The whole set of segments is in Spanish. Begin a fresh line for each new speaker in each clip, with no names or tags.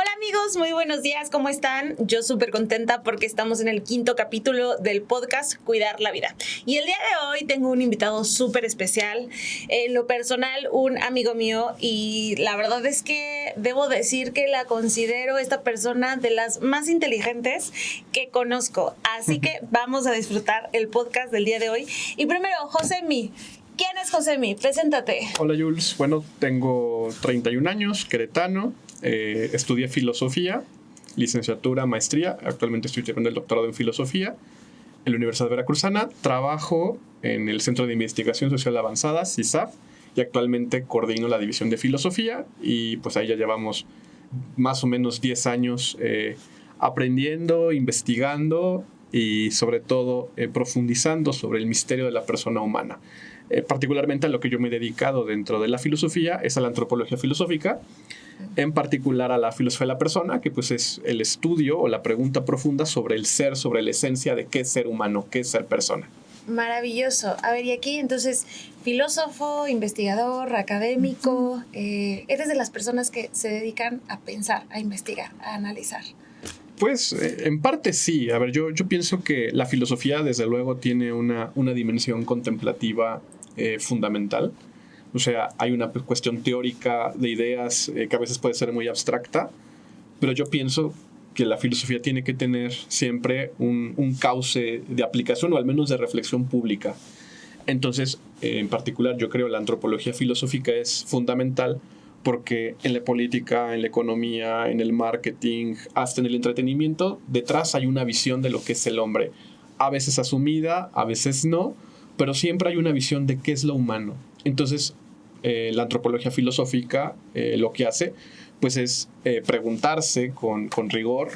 Hola amigos, muy buenos días, ¿cómo están? Yo súper contenta porque estamos en el 5º capítulo del podcast Cuidar la Vida. Y el día de hoy tengo un invitado súper especial, en lo personal un amigo mío, y la verdad es que debo decir que la considero esta persona de las más inteligentes que conozco. Así que vamos a disfrutar el podcast del día de hoy. Y primero, Josemi. ¿Quién es Josemi? Preséntate.
Hola Jules, bueno, tengo 31 años, queretano, estudié filosofía, licenciatura, maestría, actualmente estoy llevando el doctorado en filosofía en la Universidad Veracruzana, trabajo en el Centro de Investigación Social Avanzada, CISAF, y actualmente coordino la división de filosofía y pues ahí ya llevamos más o menos 10 años aprendiendo, investigando y sobre todo profundizando sobre el misterio de la persona humana. Particularmente a lo que yo me he dedicado dentro de la filosofía es a la antropología filosófica, en particular a la filosofía de la persona, que pues es el estudio o la pregunta profunda sobre el ser, sobre la esencia de qué es ser humano, qué es ser persona.
Maravilloso. A ver, y aquí entonces, filósofo, investigador, académico, eres de las personas que se dedican a pensar, a investigar, a analizar.
Pues en parte sí. A ver, yo pienso que la filosofía desde luego tiene una dimensión contemplativa fundamental. O sea, hay una cuestión teórica de ideas que a veces puede ser muy abstracta, pero yo pienso que la filosofía tiene que tener siempre un cauce de aplicación o al menos de reflexión pública. Entonces, en particular, yo creo que la antropología filosófica es fundamental porque en la política, en la economía, en el marketing, hasta en el entretenimiento, detrás hay una visión de lo que es el hombre. A veces asumida, a veces no, pero siempre hay una visión de qué es lo humano. Entonces, la antropología filosófica lo que hace pues es preguntarse con rigor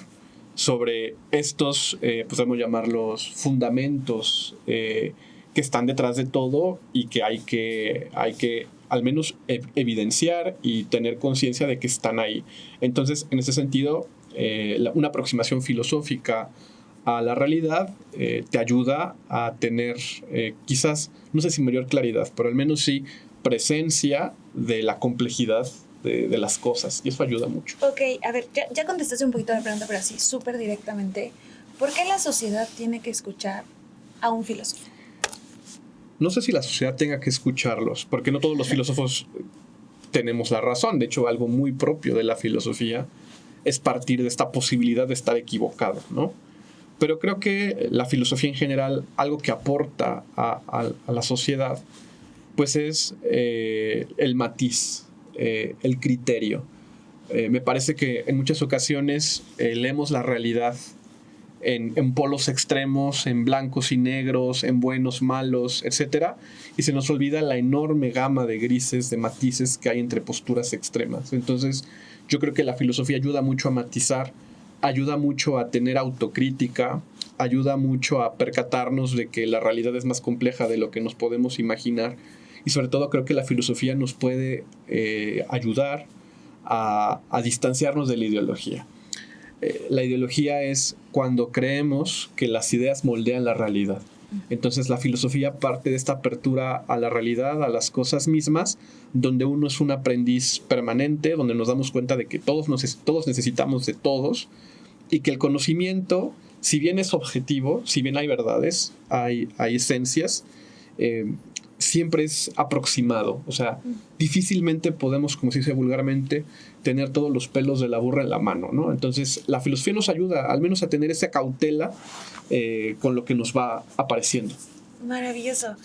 sobre estos, podemos llamarlos fundamentos que están detrás de todo y que hay que al menos evidenciar y tener conciencia de que están ahí. Entonces, en ese sentido, una aproximación filosófica a la realidad te ayuda a tener quizás, no sé si mayor claridad, pero al menos sí presencia de la complejidad de las cosas, y eso ayuda mucho.
Ok, a ver, ya contestaste un poquito la pregunta, pero así, súper directamente. ¿Por qué la sociedad tiene que escuchar a un filósofo?
No sé si la sociedad tenga que escucharlos, porque no todos los filósofos tenemos la razón. De hecho, algo muy propio de la filosofía es partir de esta posibilidad de estar equivocado, ¿no? Pero creo que la filosofía en general, algo que aporta a la sociedad, pues es el matiz, el criterio. Me parece que en muchas ocasiones leemos la realidad en polos extremos, en blancos y negros, en buenos, malos, etc. Y se nos olvida la enorme gama de grises, de matices que hay entre posturas extremas. Entonces, yo creo que la filosofía ayuda mucho a matizar, ayuda mucho a tener autocrítica, ayuda mucho a percatarnos de que la realidad es más compleja de lo que nos podemos imaginar. Y sobre todo creo que la filosofía nos puede ayudar a distanciarnos de la ideología. La ideología es cuando creemos que las ideas moldean la realidad. Entonces la filosofía parte de esta apertura a la realidad, a las cosas mismas, donde uno es un aprendiz permanente, donde nos damos cuenta de que todos necesitamos de todos y que el conocimiento, si bien es objetivo, si bien hay verdades, hay esencias, siempre es aproximado. O sea, difícilmente podemos, como se dice vulgarmente, tener todos los pelos de la burra en la mano, ¿no? Entonces, la filosofía nos ayuda al menos a tener esa cautela con lo que nos va apareciendo.
Maravilloso.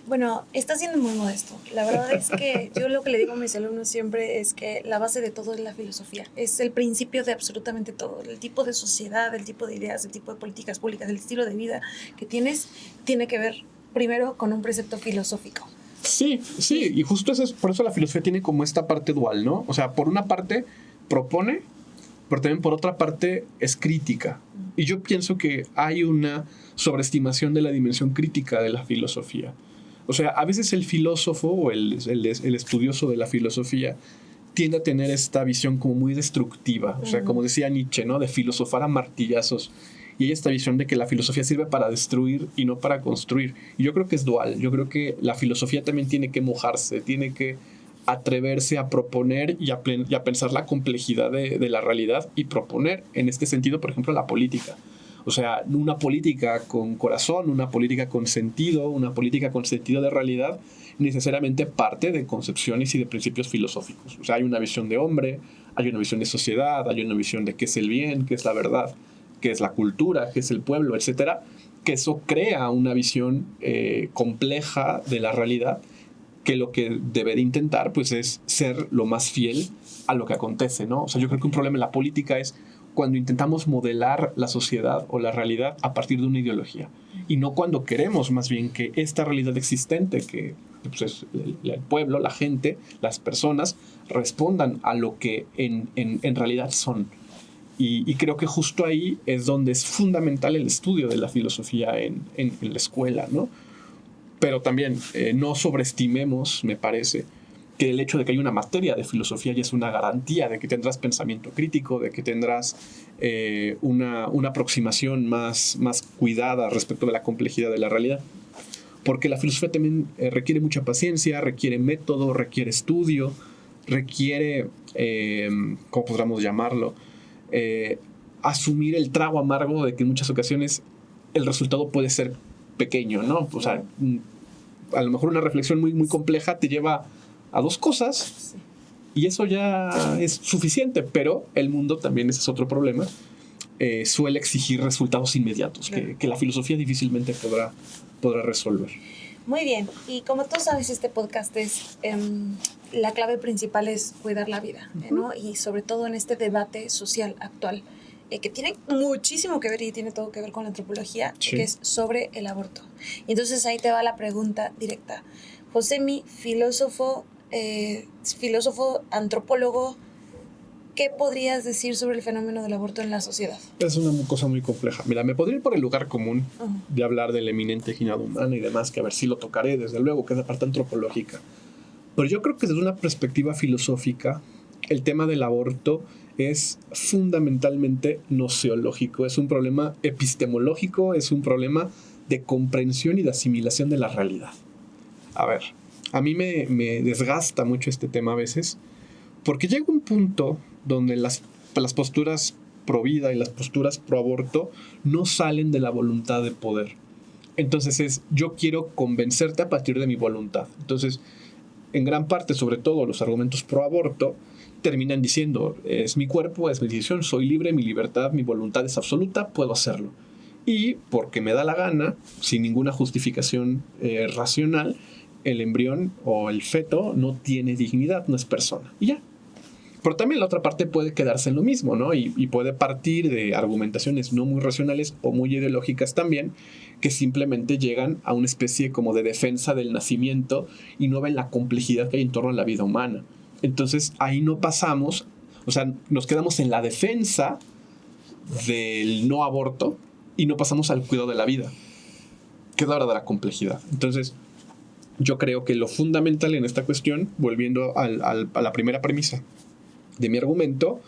Bueno, está siendo muy modesto. La verdad es que yo lo que le digo a mis alumnos siempre es que la base de todo es la filosofía. Es el principio de absolutamente todo. El tipo de sociedad, el tipo de ideas, el tipo de políticas públicas, el estilo de vida que tienes, tiene que ver primero con un precepto filosófico.
Sí, y justo por eso la filosofía tiene como esta parte dual, ¿no? O sea, por una parte propone, pero también por otra parte es crítica. Y yo pienso que hay una sobreestimación de la dimensión crítica de la filosofía. O sea, a veces el filósofo o el estudioso de la filosofía tiende a tener esta visión como muy destructiva. O sea, como decía Nietzsche, ¿no? De filosofar a martillazos. Y hay esta visión de que la filosofía sirve para destruir y no para construir. Y yo creo que es dual. Yo creo que la filosofía también tiene que mojarse, tiene que atreverse a proponer y a pensar la complejidad de la realidad y proponer, en este sentido, por ejemplo, la política. O sea, una política con corazón, una política con sentido, una política con sentido de realidad, necesariamente parte de concepciones y de principios filosóficos. O sea, hay una visión de hombre, hay una visión de sociedad, hay una visión de qué es el bien, qué es la verdad, qué es la cultura, qué es el pueblo, etcétera, que eso crea una visión compleja de la realidad, que lo que debe de intentar pues es ser lo más fiel a lo que acontece, ¿no? O sea, yo creo que un problema en la política es cuando intentamos modelar la sociedad o la realidad a partir de una ideología, y no cuando queremos más bien que esta realidad existente, que pues, es el pueblo, la gente, las personas, respondan a lo que en realidad son. Y creo que justo ahí es donde es fundamental el estudio de la filosofía en la escuela, ¿no? Pero también no sobreestimemos, me parece, que el hecho de que hay una materia de filosofía ya es una garantía de que tendrás pensamiento crítico, de que tendrás una aproximación más cuidada respecto de la complejidad de la realidad. Porque la filosofía también requiere mucha paciencia, requiere método, requiere estudio, requiere, ¿cómo podríamos llamarlo? Asumir el trago amargo de que en muchas ocasiones el resultado puede ser pequeño, ¿no? O sea, a lo mejor una reflexión muy compleja te lleva a dos cosas y eso ya es suficiente, pero el mundo también, ese es otro problema, suele exigir resultados inmediatos, claro, que la filosofía difícilmente podrá resolver.
Muy bien, y como tú sabes, este podcast es, la clave principal es cuidar la vida, ¿no? Y sobre todo en este debate social actual, que tiene muchísimo que ver y tiene todo que ver con la antropología, sí, que es sobre el aborto. Y entonces ahí te va la pregunta directa. Josemi, filósofo, antropólogo, ¿qué podrías decir sobre el fenómeno del aborto en la sociedad?
Es una cosa muy compleja. Mira, me podría ir por el lugar común de hablar de la eminente dignidad humana y demás, que a ver si lo tocaré, desde luego, que es la parte antropológica. Pero yo creo que desde una perspectiva filosófica, el tema del aborto es fundamentalmente noceológico, es un problema epistemológico, es un problema de comprensión y de asimilación de la realidad. A ver, a mí me desgasta mucho este tema a veces, porque llega un punto donde las posturas pro vida y las posturas pro aborto no salen de la voluntad de poder. Entonces yo quiero convencerte a partir de mi voluntad. Entonces, en gran parte, sobre todo los argumentos pro aborto, terminan diciendo, es mi cuerpo, es mi decisión, soy libre, mi libertad, mi voluntad es absoluta, puedo hacerlo. Y porque me da la gana, sin ninguna justificación racional, el embrión o el feto no tiene dignidad, no es persona. Y ya. Pero también la otra parte puede quedarse en lo mismo, ¿no? Y puede partir de argumentaciones no muy racionales o muy ideológicas también, que simplemente llegan a una especie como de defensa del nacimiento y no ven la complejidad que hay en torno a la vida humana. Entonces ahí no pasamos, o sea, nos quedamos en la defensa del no aborto y no pasamos al cuidado de la vida, que es la hora de la complejidad. Entonces, yo creo que lo fundamental en esta cuestión, volviendo a la primera premisa de mi argumento,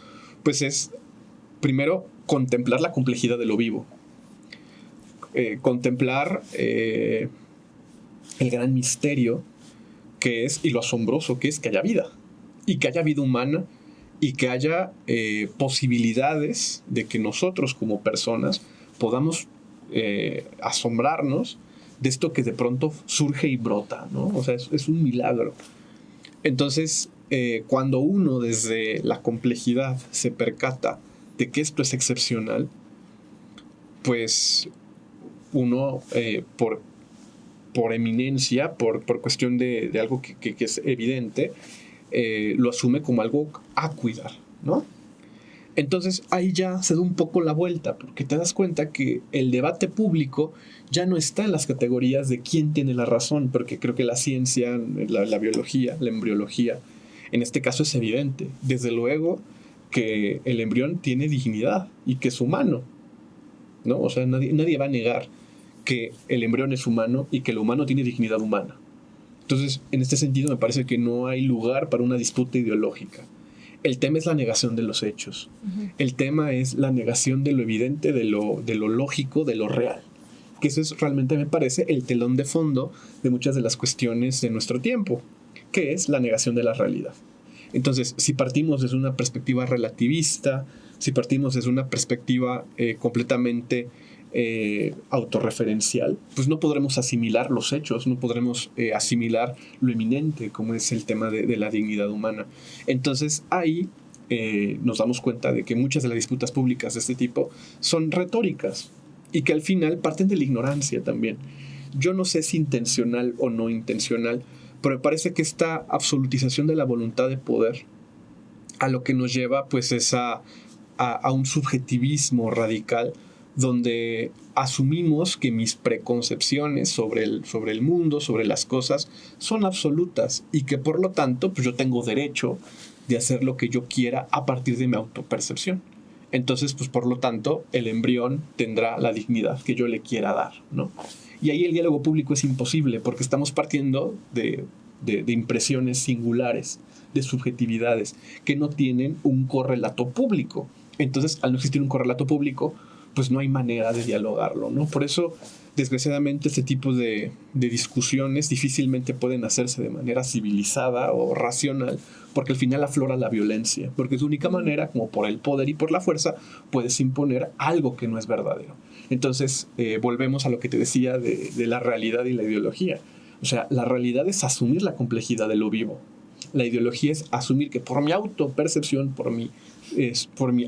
pues es, primero, contemplar la complejidad de lo vivo. Contemplar el gran misterio que es, y lo asombroso que es que haya vida, y que haya vida humana, y que haya posibilidades de que nosotros como personas podamos asombrarnos de esto que de pronto surge y brota, ¿no? O sea, es un milagro. Entonces, cuando uno desde la complejidad se percata de que esto es excepcional, pues uno por eminencia, por cuestión de algo que es evidente, lo asume como algo a cuidar, ¿no? Entonces ahí ya se da un poco la vuelta, porque te das cuenta que el debate público ya no está en las categorías de quién tiene la razón, porque creo que la ciencia, la biología, la embriología, en este caso es evidente. Desde luego que el embrión tiene dignidad y que es humano, ¿no? O sea, nadie va a negar que el embrión es humano y que el humano tiene dignidad humana. Entonces, en este sentido, me parece que no hay lugar para una disputa ideológica. El tema es la negación de los hechos. Uh-huh. El tema es la negación de lo evidente, de lo lógico, de lo real. Que eso es realmente, me parece, el telón de fondo de muchas de las cuestiones de nuestro tiempo. que es la negación de la realidad. Entonces, si partimos desde una perspectiva relativista, si partimos desde una perspectiva completamente autorreferencial, pues no podremos asimilar los hechos, no podremos asimilar lo eminente, como es el tema de la dignidad humana. Entonces, ahí nos damos cuenta de que muchas de las disputas públicas de este tipo son retóricas y que al final parten de la ignorancia también. Yo no sé si intencional o no intencional, pero me parece que esta absolutización de la voluntad de poder a lo que nos lleva pues es a un subjetivismo radical donde asumimos que mis preconcepciones sobre el mundo, sobre las cosas, son absolutas y que por lo tanto pues yo tengo derecho de hacer lo que yo quiera a partir de mi autopercepción. Entonces, pues por lo tanto, el embrión tendrá la dignidad que yo le quiera dar, ¿no? Y ahí el diálogo público es imposible porque estamos partiendo de impresiones singulares, de subjetividades que no tienen un correlato público. Entonces, al no existir un correlato público, pues no hay manera de dialogarlo, ¿no? Por eso, desgraciadamente, este tipo de discusiones difícilmente pueden hacerse de manera civilizada o racional, porque al final aflora la violencia, porque es la única manera, como por el poder y por la fuerza, puedes imponer algo que no es verdadero. Entonces, volvemos a lo que te decía de la realidad y la ideología. O sea, la realidad es asumir la complejidad de lo vivo. La ideología es asumir que por mi autopercepción, por mi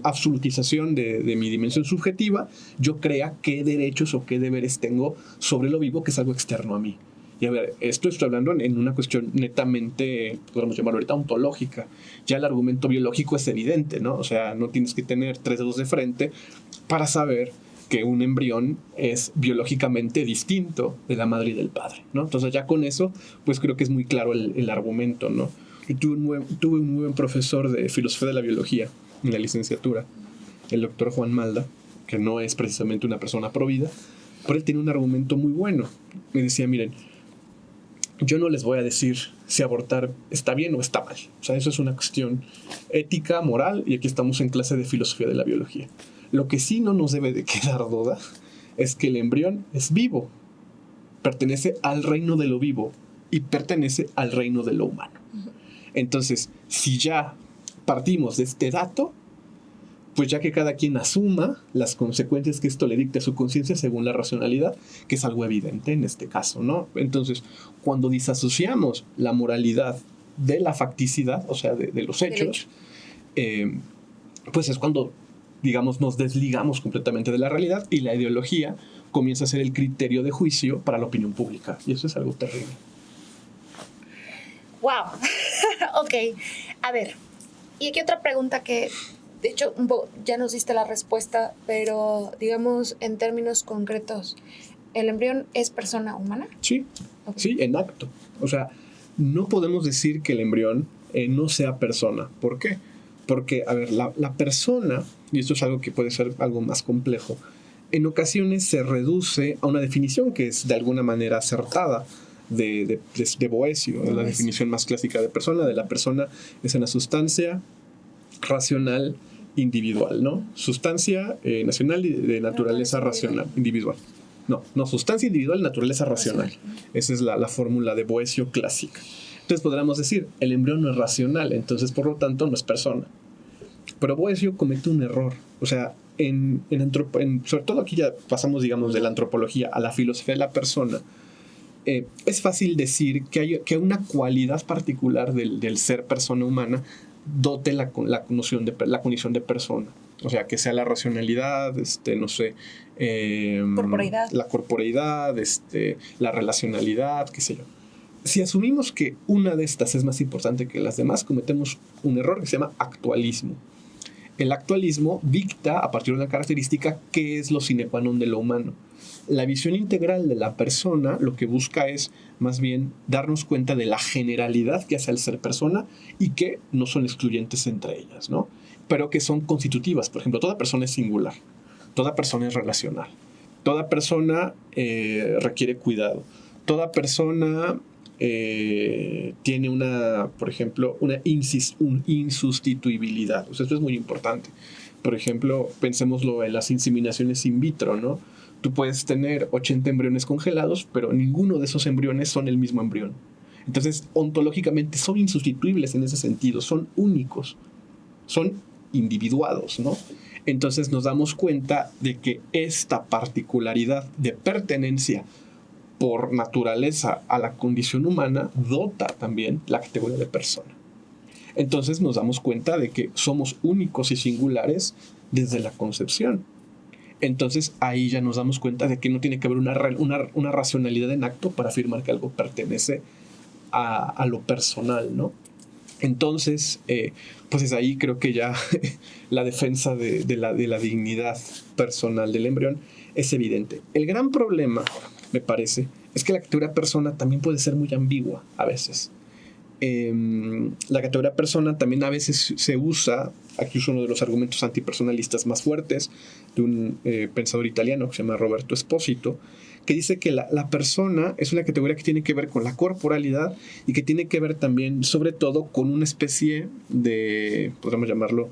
absolutización de mi dimensión subjetiva, yo crea qué derechos o qué deberes tengo sobre lo vivo, que es algo externo a mí. Y a ver, esto estoy hablando en una cuestión netamente, podemos llamarlo ahorita, ontológica. Ya el argumento biológico es evidente, ¿no? O sea, no tienes que tener 3 dedos de frente para saber que un embrión es biológicamente distinto de la madre y del padre, ¿no? Entonces ya con eso, pues creo que es muy claro el argumento, ¿no? Yo tuve un muy buen profesor de filosofía de la biología en la licenciatura, el doctor Juan Malda, que no es precisamente una persona provida, pero él tiene un argumento muy bueno. Me decía, miren, yo no les voy a decir si abortar está bien o está mal. O sea, eso es una cuestión ética, moral, y aquí estamos en clase de filosofía de la biología. Lo que sí no nos debe de quedar duda es que el embrión es vivo, pertenece al reino de lo vivo y pertenece al reino de lo humano. Entonces, si ya partimos de este dato, pues ya que cada quien asuma las consecuencias que esto le dicte a su conciencia según la racionalidad, que es algo evidente en este caso, ¿no? Entonces, cuando disasociamos la moralidad de la facticidad, o sea, de los hechos, pues es cuando, digamos, nos desligamos completamente de la realidad y la ideología comienza a ser el criterio de juicio para la opinión pública. Y eso es algo terrible.
¡Wow! Ok, a ver, y aquí otra pregunta que, de hecho, ya nos diste la respuesta, pero digamos en términos concretos, ¿el embrión es persona humana?
Sí, okay. Sí, en acto. O sea, no podemos decir que el embrión no sea persona. ¿Por qué? Porque, a ver, la persona, y esto es algo que puede ser algo más complejo, en ocasiones se reduce a una definición que es de alguna manera acertada, de Boecio, la definición más clásica de persona. De la persona es una sustancia racional individual, ¿no? Sustancia nacional de naturaleza racional, individual. No, sustancia individual, naturaleza racional. Esa es la fórmula de Boecio clásica. Entonces podríamos decir, el embrión no es racional, entonces por lo tanto no es persona. Pero Boecio comete un error. O sea, sobre todo aquí ya pasamos, digamos, de la antropología a la filosofía de la persona. Es fácil decir que una cualidad particular del ser persona humana dote la condición de persona. O sea, que sea la racionalidad, no sé, la corporeidad, la relacionalidad, qué sé yo. Si asumimos que una de estas es más importante que las demás, cometemos un error que se llama actualismo. El actualismo dicta, a partir de una característica, qué es lo sine qua non de lo humano. La visión integral de la persona lo que busca es, más bien, darnos cuenta de la generalidad que hace al ser persona y que no son excluyentes entre ellas, ¿no? Pero que son constitutivas. Por ejemplo, toda persona es singular, toda persona es relacional, toda persona requiere cuidado, toda persona tiene por ejemplo, una insustituibilidad. O sea, esto es muy importante. Por ejemplo, pensémoslo en las inseminaciones in vitro, ¿no? Tú puedes tener 80 embriones congelados, pero ninguno de esos embriones son el mismo embrión. Entonces, ontológicamente son insustituibles en ese sentido, son únicos, son individuados, ¿no? Entonces nos damos cuenta de que esta particularidad de pertenencia por naturaleza a la condición humana dota también la categoría de persona. Entonces nos damos cuenta de que somos únicos y singulares desde la concepción. Entonces ahí ya nos damos cuenta de que no tiene que haber una racionalidad en acto para afirmar que algo pertenece a lo personal, ¿no? Entonces, pues es ahí creo que ya la defensa de la dignidad personal del embrión es evidente. El gran problema, me parece, es que la categoría persona también puede ser muy ambigua a veces. La categoría persona también a veces se usa, aquí es uno de los argumentos antipersonalistas más fuertes de un pensador italiano que se llama Roberto Espósito, que dice que la persona es una categoría que tiene que ver con la corporalidad y que tiene que ver también, sobre todo, con una especie de, podríamos llamarlo,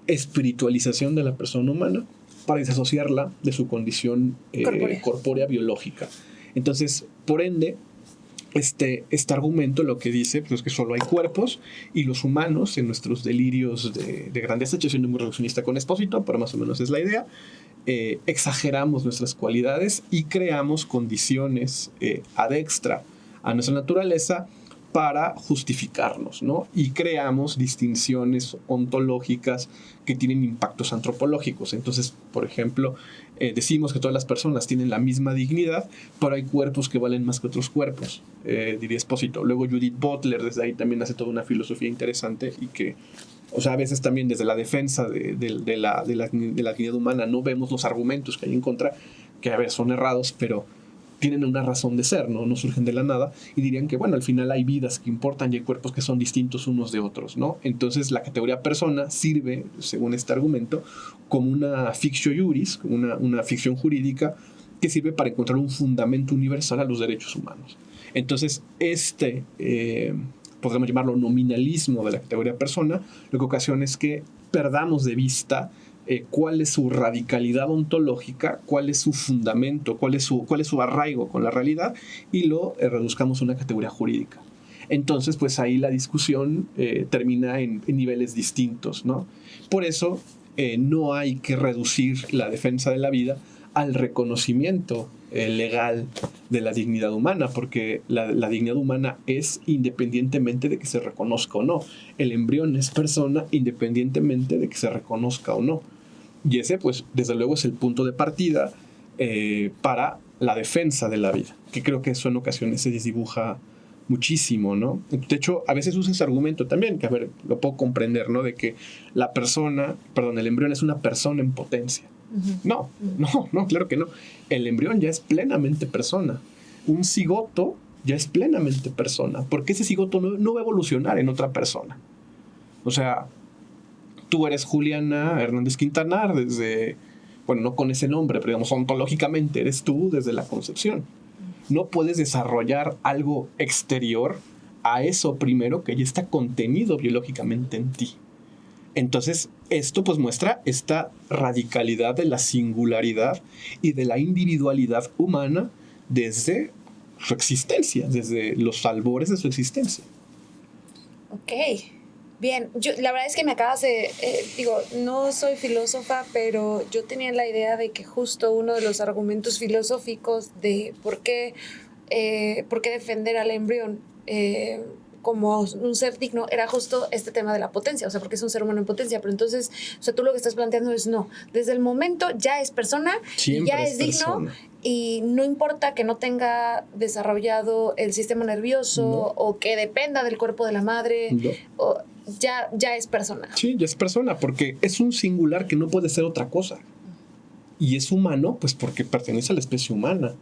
espiritualización de la persona humana para desasociarla de su condición corpórea biológica. Entonces, por ende, este argumento lo que dice pues, es que solo hay cuerpos y los humanos, en nuestros delirios de grandeza, yo soy muy reduccionista con Espósito, pero más o menos es la idea, exageramos nuestras cualidades y creamos condiciones ad extra a nuestra naturaleza para justificarnos, ¿no? Y creamos distinciones ontológicas que tienen impactos antropológicos. Entonces, por ejemplo, decimos que todas las personas tienen la misma dignidad, pero hay cuerpos que valen más que otros cuerpos, diría Espósito. Luego Judith Butler desde ahí también hace toda una filosofía interesante y que, o sea, a veces también desde la defensa de la dignidad humana no vemos los argumentos que hay en contra, que a veces son errados, pero tienen una razón de ser, ¿no? No surgen de la nada y dirían que, bueno, al final hay vidas que importan y hay cuerpos que son distintos unos de otros, ¿no? Entonces la categoría persona sirve, según este argumento, como una fictio juris, una ficción jurídica que sirve para encontrar un fundamento universal a los derechos humanos. Entonces podríamos llamarlo nominalismo de la categoría persona, lo que ocasiona es que perdamos de vista cuál es su radicalidad ontológica, cuál es su fundamento, cuál es su arraigo con la realidad y lo reduzcamos a una categoría jurídica. Entonces, pues ahí la discusión termina en niveles distintos, ¿no? Por eso no hay que reducir la defensa de la vida al reconocimiento legal de la dignidad humana, porque la dignidad humana es independientemente de que se reconozca o no. El embrión es persona independientemente de que se reconozca o no. Y ese, pues, desde luego es el punto de partida para la defensa de la vida, que creo que eso en ocasiones se desdibuja muchísimo, ¿no? De hecho, a veces usa ese argumento también, que a ver, lo puedo comprender, ¿no? De que el embrión es una persona en potencia. No, claro que no. El embrión ya es plenamente persona. Un cigoto ya es plenamente persona, porque ese cigoto no va a evolucionar en otra persona. O sea, tú eres Juliana Hernández Quintanar desde, bueno, no con ese nombre, pero digamos ontológicamente eres tú desde la concepción. No puedes desarrollar algo exterior a eso primero que ya está contenido biológicamente en ti. Entonces, esto pues muestra esta radicalidad de la singularidad y de la individualidad humana desde su existencia, desde los albores de su existencia.
Ok, bien. La verdad es que me acabas de... no soy filósofa, pero yo tenía la idea de que justo uno de los argumentos filosóficos de por qué defender al embrión como un ser digno era justo este tema de la potencia, o sea, porque es un ser humano en potencia, pero entonces, o sea, tú lo que estás planteando es no, desde el momento ya es persona,
siempre
ya es digno
persona.
Y no importa que no tenga desarrollado el sistema nervioso o que dependa del cuerpo de la madre, ya es persona.
Sí, ya es persona, porque es un singular que no puede ser otra cosa. Y es humano, pues porque pertenece a la especie humana.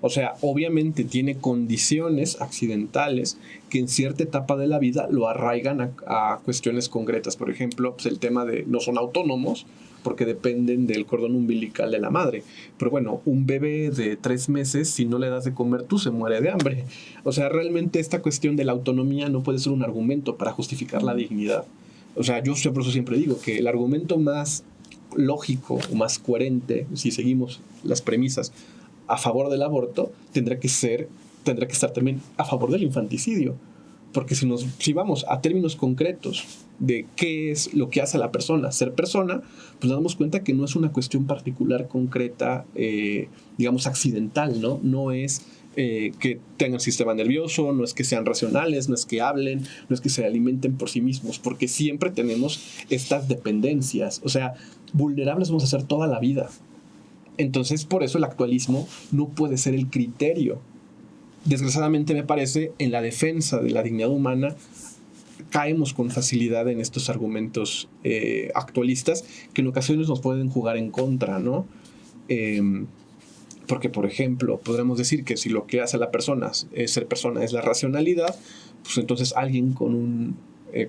O sea, obviamente tiene condiciones accidentales que en cierta etapa de la vida lo arraigan a cuestiones concretas. Por ejemplo, pues el tema de no son autónomos porque dependen del cordón umbilical de la madre. Pero bueno, un bebé de 3 meses, si no le das de comer tú, se muere de hambre. O sea, realmente esta cuestión de la autonomía no puede ser un argumento para justificar la dignidad. O sea, yo por eso siempre digo que el argumento más lógico o más coherente, si seguimos las premisas a favor del aborto, tendrá que ser tendrá que estar también a favor del infanticidio. Porque si vamos a términos concretos de qué es lo que hace a la persona ser persona, pues nos damos cuenta que no es una cuestión particular, concreta, digamos accidental, ¿no? No es que tengan sistema nervioso, no es que sean racionales, no es que hablen, no es que se alimenten por sí mismos, porque siempre tenemos estas dependencias. O sea, vulnerables vamos a ser toda la vida. Entonces, por eso el actualismo no puede ser el criterio. Desgraciadamente, me parece, en la defensa de la dignidad humana caemos con facilidad en estos argumentos actualistas que en ocasiones nos pueden jugar en contra, ¿no? Porque, por ejemplo, podremos decir que si lo que hace a la persona ser persona es la racionalidad, pues entonces alguien con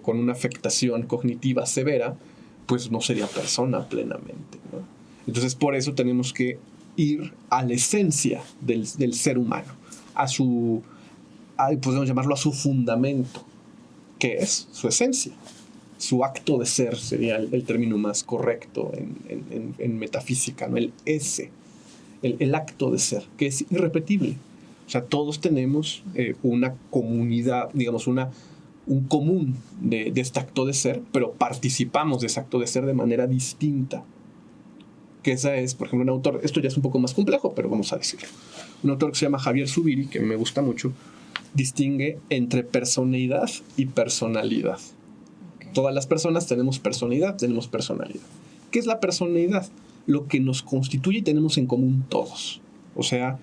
una afectación cognitiva severa, pues no sería persona plenamente, ¿no? Entonces, por eso tenemos que ir a la esencia del ser humano, podemos llamarlo a su fundamento, que es su esencia. Su acto de ser sería el término más correcto en metafísica, ¿no? El ese, el acto de ser, que es irrepetible. O sea, todos tenemos una comunidad, digamos, un común de este acto de ser, pero participamos de ese acto de ser de manera distinta. Que esa es, por ejemplo, un autor, esto ya es un poco más complejo, pero vamos a decirlo. Un autor que se llama Javier Zubiri, que me gusta mucho, distingue entre personeidad y personalidad. Okay. Todas las personas tenemos personalidad, tenemos personalidad. ¿Qué es la personalidad? Lo que nos constituye y tenemos en común todos. O sea,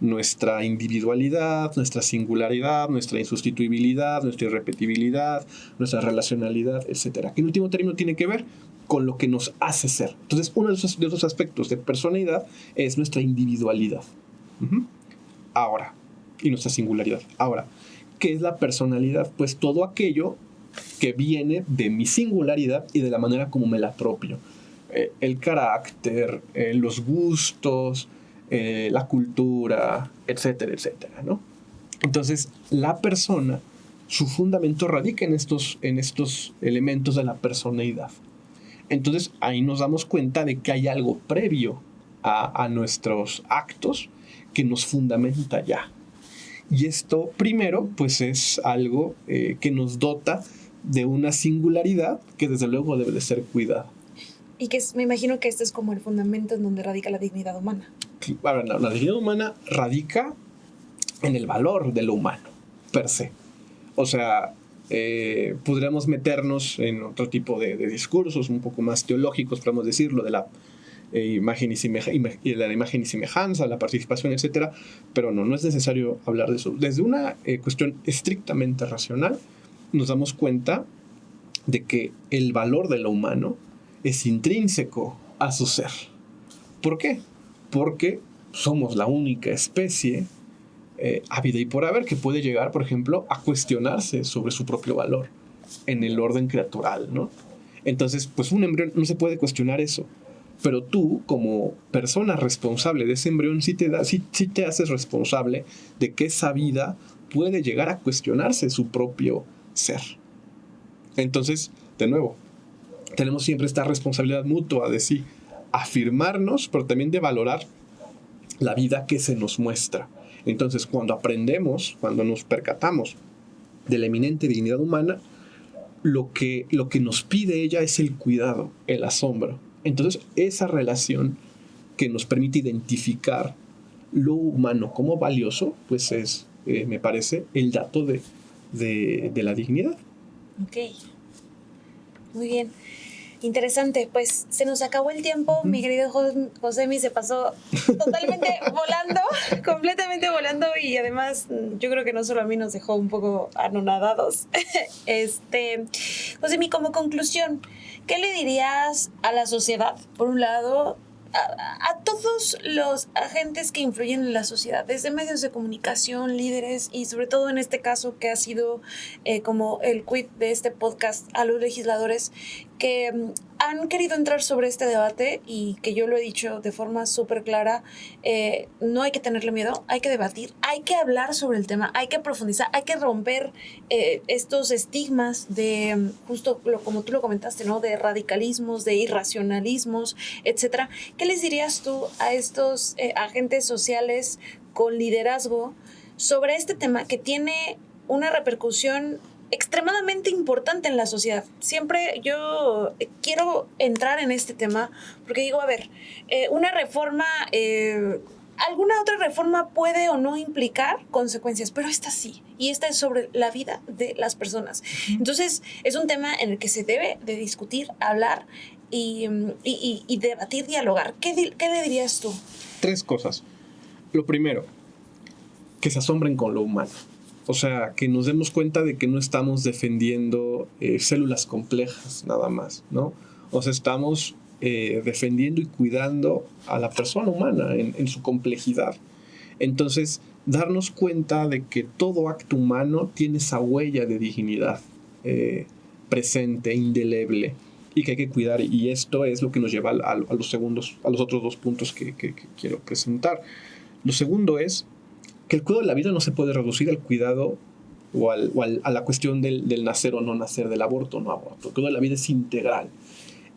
nuestra individualidad, nuestra singularidad, nuestra insustituibilidad, nuestra irrepetibilidad, nuestra relacionalidad, etc. Que en último término tiene que ver con lo que nos hace ser. Entonces, uno de esos aspectos de personalidad es nuestra individualidad. Ahora, y nuestra singularidad. Ahora, ¿qué es la personalidad? Pues todo aquello que viene de mi singularidad y de la manera como me la apropio. El carácter, los gustos, la cultura, etcétera, etcétera, ¿no? Entonces, la persona, su fundamento radica en estos elementos de la personalidad. Entonces, ahí nos damos cuenta de que hay algo previo a nuestros actos que nos fundamenta ya. Y esto, primero, pues es algo que nos dota de una singularidad que desde luego debe de ser cuidada.
Y que me imagino que este es como el fundamento en donde radica la dignidad humana.
Ahora, la dignidad humana radica en el valor de lo humano, per se. O sea, podríamos meternos en otro tipo de discursos un poco más teológicos, podemos decirlo, de la imagen y semejanza, la participación, etcétera, pero no es necesario hablar de eso. Desde una cuestión estrictamente racional, nos damos cuenta de que el valor de lo humano es intrínseco a su ser. ¿Por qué? Porque somos la única especie habida y por haber que puede llegar, por ejemplo, a cuestionarse sobre su propio valor en el orden creatural, ¿no? Entonces, pues un embrión no se puede cuestionar eso, pero tú, como persona responsable de ese embrión, sí te haces responsable de que esa vida puede llegar a cuestionarse su propio ser. Entonces, de nuevo, tenemos siempre esta responsabilidad mutua de sí afirmarnos, pero también de valorar la vida que se nos muestra. Entonces, cuando aprendemos, cuando nos percatamos de la eminente dignidad humana, lo que nos pide ella es el cuidado, el asombro. Entonces, esa relación que nos permite identificar lo humano como valioso, pues es, me parece, el dato de la dignidad.
Ok. Muy bien. Interesante, pues se nos acabó el tiempo, mi querido Josemi, se pasó totalmente volando, completamente volando, y además yo creo que no solo a mí nos dejó un poco anonadados. Josemi, como conclusión, ¿qué le dirías a la sociedad? Por un lado, a todos los agentes que influyen en la sociedad, desde medios de comunicación, líderes y sobre todo en este caso que ha sido como el quid de este podcast, a los legisladores que han querido entrar sobre este debate y que yo lo he dicho de forma súper clara, no hay que tenerle miedo, hay que debatir, hay que hablar sobre el tema, hay que profundizar, hay que romper estos estigmas de, justo como tú lo comentaste, ¿no? De radicalismos, de irracionalismos, etcétera. ¿Qué les dirías tú a estos agentes sociales con liderazgo sobre este tema que tiene una repercusión extremadamente importante en la sociedad. Siempre yo quiero entrar en este tema porque digo, a ver, una reforma, alguna otra reforma puede o no implicar consecuencias, pero esta sí, y esta es sobre la vida de las personas. Entonces, es un tema en el que se debe de discutir, hablar y debatir, dialogar. ¿Qué le dirías tú?
3 cosas. Lo primero, que se asombren con lo humano. O sea, que nos demos cuenta de que no estamos defendiendo células complejas nada más, ¿no? O sea, estamos defendiendo y cuidando a la persona humana en su complejidad. Entonces, darnos cuenta de que todo acto humano tiene esa huella de dignidad presente, indeleble, y que hay que cuidar. Y esto es lo que nos lleva a los otros 2 puntos que quiero presentar. Lo segundo es que el cuidado de la vida no se puede reducir al cuidado o a la cuestión del nacer o no nacer, del aborto o no aborto. El cuidado de la vida es integral.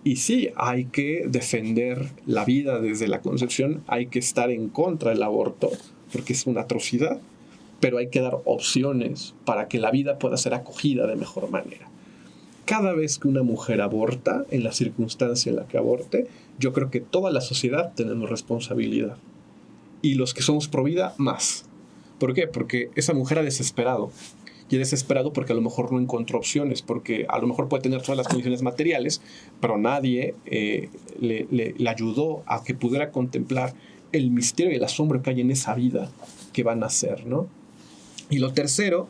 Y sí, hay que defender la vida desde la concepción, hay que estar en contra del aborto, porque es una atrocidad, pero hay que dar opciones para que la vida pueda ser acogida de mejor manera. Cada vez que una mujer aborta, en la circunstancia en la que aborte, yo creo que toda la sociedad tenemos responsabilidad. Y los que somos pro vida, más. ¿Por qué? Porque esa mujer ha desesperado. Y ha desesperado porque a lo mejor no encontró opciones, porque a lo mejor puede tener todas las condiciones materiales, pero nadie le ayudó a que pudiera contemplar el misterio y el asombro que hay en esa vida que va a nacer, ¿no? Y lo tercero,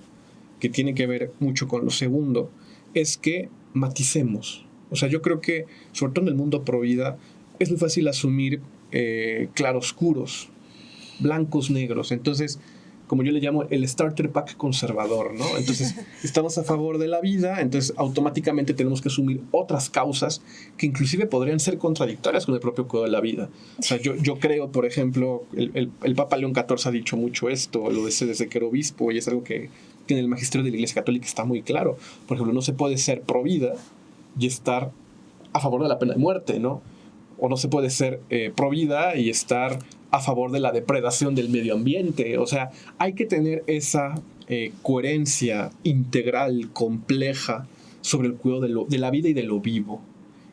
que tiene que ver mucho con lo segundo, es que maticemos. O sea, yo creo que, sobre todo en el mundo pro vida, es muy fácil asumir claroscuros, blancos, negros. Entonces, como yo le llamo, el starter pack conservador, ¿no? Entonces, estamos a favor de la vida, entonces automáticamente tenemos que asumir otras causas que inclusive podrían ser contradictorias con el propio cuidado de la vida. O sea, yo creo, por ejemplo, el Papa León XIV ha dicho mucho esto, lo dice desde que era obispo, y es algo que en el magisterio de la Iglesia Católica está muy claro. Por ejemplo, no se puede ser pro vida y estar a favor de la pena de muerte, ¿no? O no se puede ser pro vida y estar a favor de la depredación del medio ambiente. O sea, hay que tener esa coherencia integral, compleja, sobre el cuidado de la vida y de lo vivo.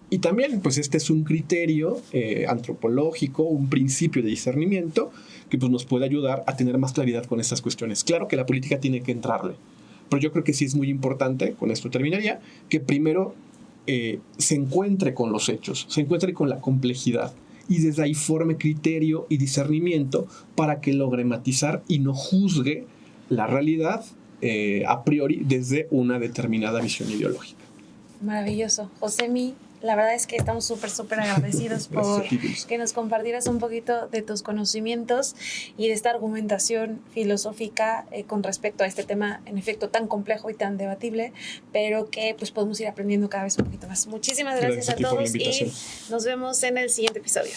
Y también, pues este es un criterio antropológico, un principio de discernimiento que pues, nos puede ayudar a tener más claridad con estas cuestiones. Claro que la política tiene que entrarle, pero yo creo que sí es muy importante, con esto terminaría, que primero se encuentre con los hechos, se encuentre con la complejidad y desde ahí forme criterio y discernimiento para que logre matizar y no juzgue la realidad a priori desde una determinada visión ideológica.
Maravilloso. Josemi, la verdad es que estamos súper agradecidos por que nos compartieras un poquito de tus conocimientos y de esta argumentación filosófica con respecto a este tema, en efecto, tan complejo y tan debatible, pero que pues podemos ir aprendiendo cada vez un poquito más. Muchísimas gracias a todos y nos vemos en el siguiente episodio.